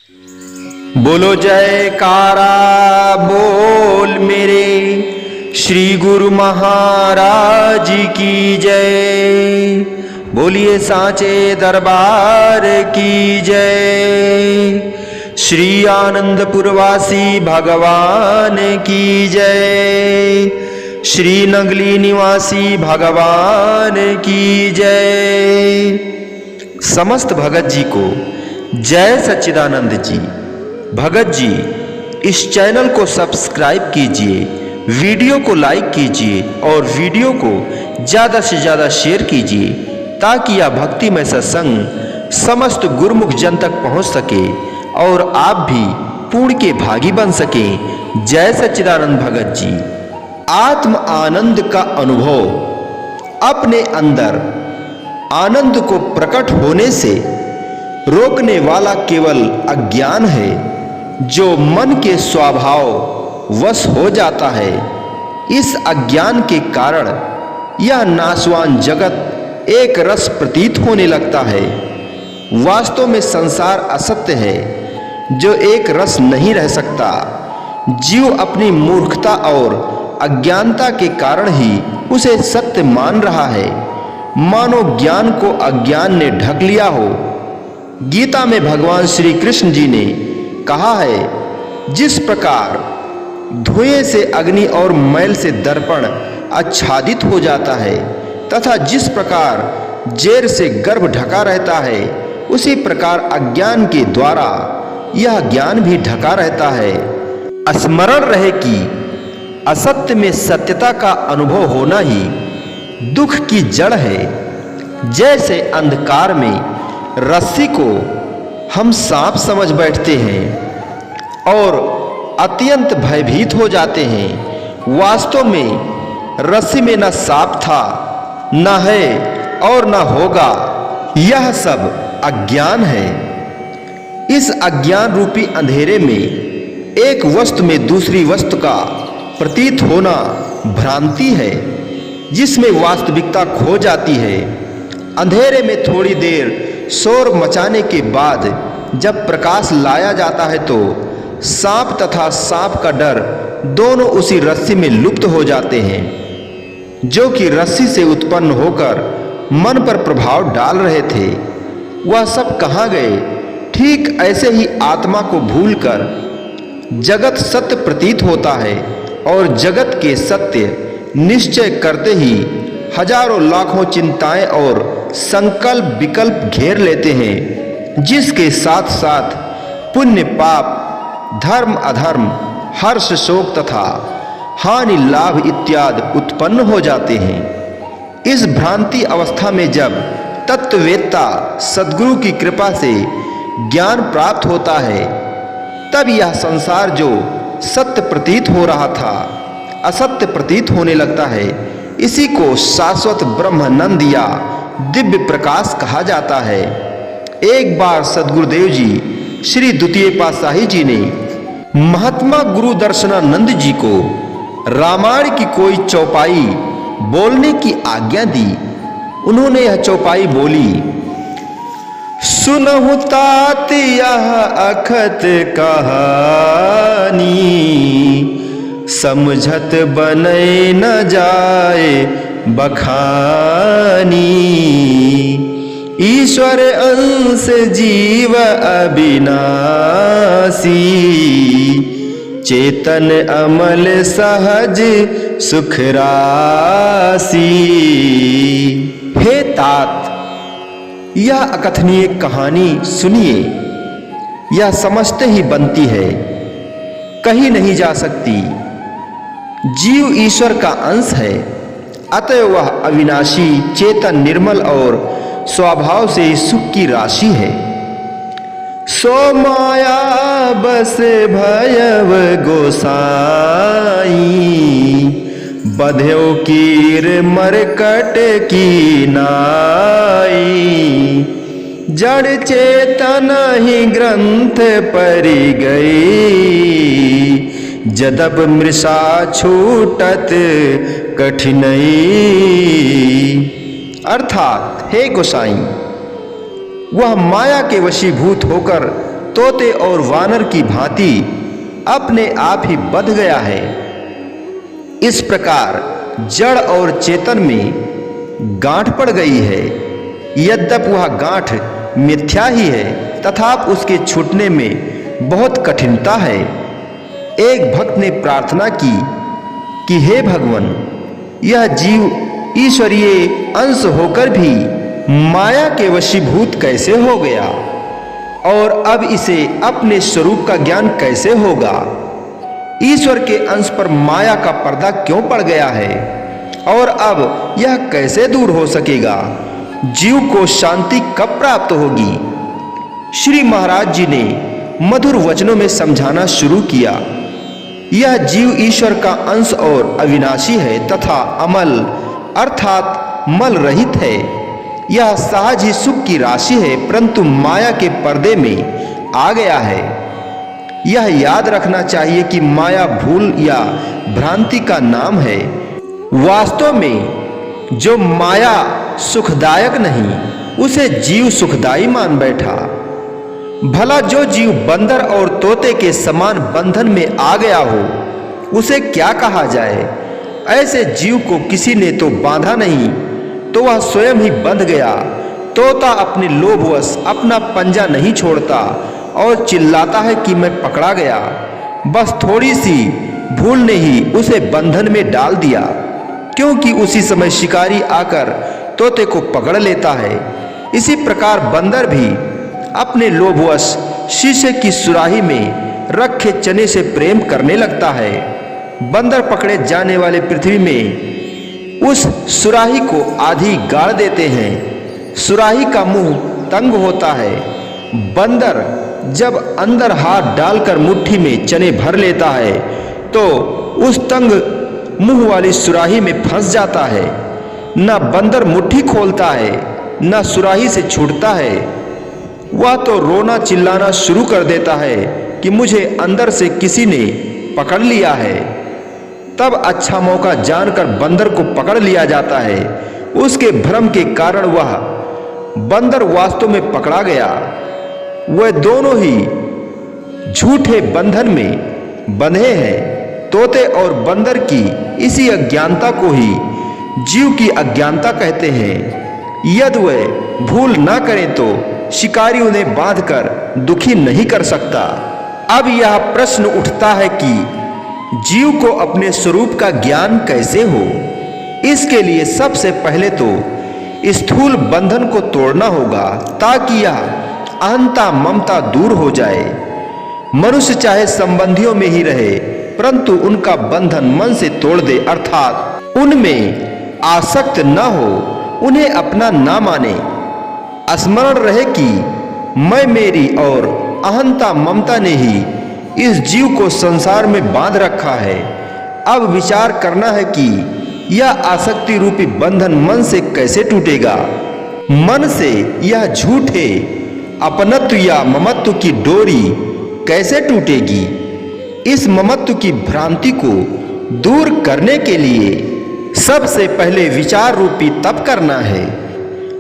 बोलो जयकारा बोल मेरे श्री गुरु महाराज की जय। बोलिए साचे दरबार की जय। श्री आनंदपुरवासी भगवान की जय। श्री नगली निवासी भगवान की जय। समस्त भगत जी को जय सच्चिदानंद जी। भगत जी इस चैनल को सब्सक्राइब कीजिए, वीडियो को लाइक कीजिए और वीडियो को ज़्यादा से ज़्यादा शेयर कीजिए ताकि यह भक्तिमय सत्संग समस्त गुरुमुख जन तक पहुंच सके और आप भी पुण्य के भागी बन सकें। जय सच्चिदानंद भगत जी। आत्म आनंद का अनुभव अपने अंदर आनंद को प्रकट होने से रोकने वाला केवल अज्ञान है, जो मन के स्वभाव वश हो जाता है। इस अज्ञान के कारण यह नाशवान जगत एक रस प्रतीत होने लगता है। वास्तव में संसार असत्य है, जो एक रस नहीं रह सकता। जीव अपनी मूर्खता और अज्ञानता के कारण ही उसे सत्य मान रहा है, मानो ज्ञान को अज्ञान ने ढक लिया हो। गीता में भगवान श्री कृष्ण जी ने कहा है, जिस प्रकार धुएं से अग्नि और मैल से दर्पण आच्छादित हो जाता है तथा जिस प्रकार जेर से गर्भ ढका रहता है, उसी प्रकार अज्ञान के द्वारा यह ज्ञान भी ढका रहता है। स्मरण रहे कि असत्य में सत्यता का अनुभव होना ही दुख की जड़ है। जैसे अंधकार में रस्सी को हम सांप समझ बैठते हैं और अत्यंत भयभीत हो जाते हैं, वास्तव में रस्सी में न सांप था, न है और न होगा। यह सब अज्ञान है। इस अज्ञान रूपी अंधेरे में एक वस्तु में दूसरी वस्तु का प्रतीत होना भ्रांति है, जिसमें वास्तविकता खो जाती है। अंधेरे में थोड़ी देर शोर मचाने के बाद जब प्रकाश लाया जाता है तो सांप तथा सांप का डर दोनों उसी रस्सी में लुप्त हो जाते हैं, जो कि रस्सी से उत्पन्न होकर मन पर प्रभाव डाल रहे थे। वह सब कहाँ गए? ठीक ऐसे ही आत्मा को भूलकर जगत सत्य प्रतीत होता है और जगत के सत्य निश्चय करते ही हजारों लाखों चिंताएं और संकल्प विकल्प घेर लेते हैं, जिसके साथ साथ पुण्य पाप, धर्म अधर्म, हर्ष शोक तथा हानि लाभ इत्यादि उत्पन्न हो जाते हैं। इस भ्रांति अवस्था में जब तत्ववेत्ता सद्गुरु की कृपा से ज्ञान प्राप्त होता है, तब यह संसार जो सत्य प्रतीत हो रहा था असत्य प्रतीत होने लगता है। इसी को शाश्वत ब्रह्मानंद या दिव्य प्रकाश कहा जाता है। एक बार सद्गुरुदेव जी श्री द्वितीय पातशाही जी ने महात्मा गुरु दर्शनानंद जी को रामायण की कोई चौपाई बोलने की आज्ञा दी। उन्होंने यह चौपाई बोली, सुनहु तात यह अखत कहानी, समझत बनै न जाए बखानी, ईश्वर अंश जीव अविनाशी, चेतन अमल सहज सुख राशि। हे तात, यह अकथनीय कहानी सुनिए। यह समझते ही बनती है, कही नहीं जा सकती। जीव ईश्वर का अंश है, अतः वह अविनाशी, चेतन, निर्मल और स्वभाव से ही सुख की राशि है। सो माया बस भयव गोसाई, बध्यो कीर मरकट की नाई, जड़ चेतन ही ग्रंथ परि गई, जदप मृषा छूटत कठिनई। अर्थात हे गोसाई, वह माया के वशीभूत होकर तोते और वानर की भांति अपने आप ही बंध गया है। इस प्रकार जड़ और चेतन में गांठ पड़ गई है। यद्यपि वह गांठ मिथ्या ही है, तथापि उसके छूटने में बहुत कठिनता है। एक भक्त ने प्रार्थना की कि हे भगवान, यह जीव ईश्वरीय अंश होकर भी माया के वशीभूत कैसे हो गया, और अब इसे अपने स्वरूप का ज्ञान कैसे होगा? ईश्वर के अंश पर माया का पर्दा क्यों पड़ गया है, और अब यह कैसे दूर हो सकेगा? जीव को शांति कब प्राप्त होगी? श्री महाराज जी ने मधुर वचनों में समझाना शुरू किया। यह जीव ईश्वर का अंश और अविनाशी है तथा अमल अर्थात मल रहित है। यह सहज ही सुख की राशि है, परंतु माया के पर्दे में आ गया है। यह याद रखना चाहिए कि माया भूल या भ्रांति का नाम है। वास्तव में जो माया सुखदायक नहीं, उसे जीव सुखदाई मान बैठा। भला जो जीव बंदर और तोते के समान बंधन में आ गया हो, उसे क्या कहा जाए? ऐसे जीव को किसी ने तो बांधा नहीं, तो वह स्वयं ही बंध गया। तोता अपने लोभवश अपना पंजा नहीं छोड़ता और चिल्लाता है कि मैं पकड़ा गया। बस थोड़ी सी भूल ने ही उसे बंधन में डाल दिया, क्योंकि उसी समय शिकारी आकर तोते को पकड़ लेता है। इसी प्रकार बंदर भी अपने लोभवश शीशे की सुराही में रखे चने से प्रेम करने लगता है। बंदर पकड़े जाने वाले पृथ्वी में उस सुराही को आधी गाड़ देते हैं। सुराही का मुंह तंग होता है। बंदर जब अंदर हाथ डालकर मुट्ठी में चने भर लेता है, तो उस तंग मुंह वाली सुराही में फंस जाता है। न बंदर मुट्ठी खोलता है, न सुराही से छूटता है। वह तो रोना चिल्लाना शुरू कर देता है कि मुझे अंदर से किसी ने पकड़ लिया है। तब अच्छा मौका जानकर बंदर को पकड़ लिया जाता है। उसके भ्रम के कारण वह बंदर वास्तव में पकड़ा गया। वह दोनों ही झूठे बंधन में बंधे हैं। तोते और बंदर की इसी अज्ञानता को ही जीव की अज्ञानता कहते हैं। यदि वे भूल ना करें तो शिकारी उन्हें बांधकर दुखी नहीं कर सकता। अब यह प्रश्न उठता है कि जीव को अपने स्वरूप का ज्ञान कैसे हो? इसके लिए सबसे पहले तो स्थूल बंधन को तोड़ना होगा, ताकि यह अहंता ममता दूर हो जाए। मनुष्य चाहे संबंधियों में ही रहे, परंतु उनका बंधन मन से तोड़ दे, अर्थात उनमें आसक्त न हो, उन्हें अपना ना माने। स्मरण रहे कि मैं मेरी और अहंता ममता ने ही इस जीव को संसार में बांध रखा है। अब विचार करना है कि यह आसक्ति रूपी बंधन मन से कैसे टूटेगा। मन से यह झूठे अपनत्व या ममत्व की डोरी कैसे टूटेगी? इस ममत्व की भ्रांति को दूर करने के लिए सबसे पहले विचार रूपी तप करना है।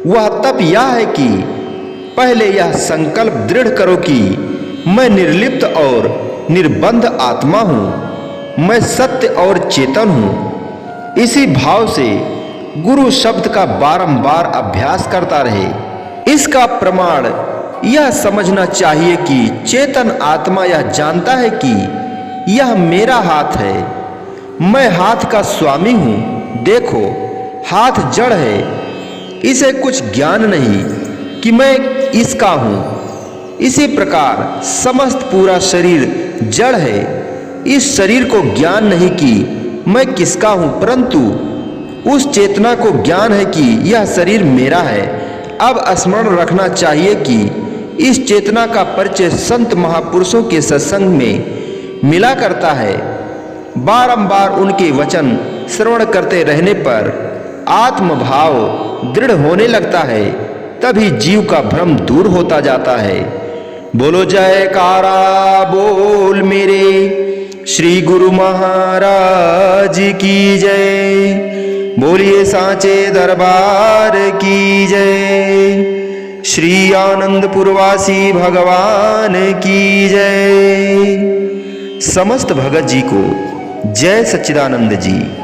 वह तप यह है कि पहले यह संकल्प दृढ़ करो कि मैं निर्लिप्त और निर्बंध आत्मा हूँ, मैं सत्य और चेतन हूँ। इसी भाव से गुरु शब्द का बारंबार अभ्यास करता रहे। इसका प्रमाण यह समझना चाहिए कि चेतन आत्मा यह जानता है कि यह मेरा हाथ है, मैं हाथ का स्वामी हूँ। देखो, हाथ जड़ है, इसे कुछ ज्ञान नहीं कि मैं इसका हूँ। इसी प्रकार समस्त पूरा शरीर जड़ है। इस शरीर को ज्ञान नहीं कि मैं किसका हूँ, परंतु उस चेतना को ज्ञान है कि यह शरीर मेरा है। अब स्मरण रखना चाहिए कि इस चेतना का परिचय संत महापुरुषों के सत्संग में मिला करता है। बारंबार उनके वचन श्रवण करते रहने पर आत्मभाव दृढ़ होने लगता है, तभी जीव का भ्रम दूर होता जाता है। बोलो जयकारा बोल मेरे श्री गुरु महाराज की जय। बोलिए सांचे दरबार की जय। श्री आनंदपुरवासी भगवान की जय। समस्त भगत जी को जय सच्चिदानंद जी।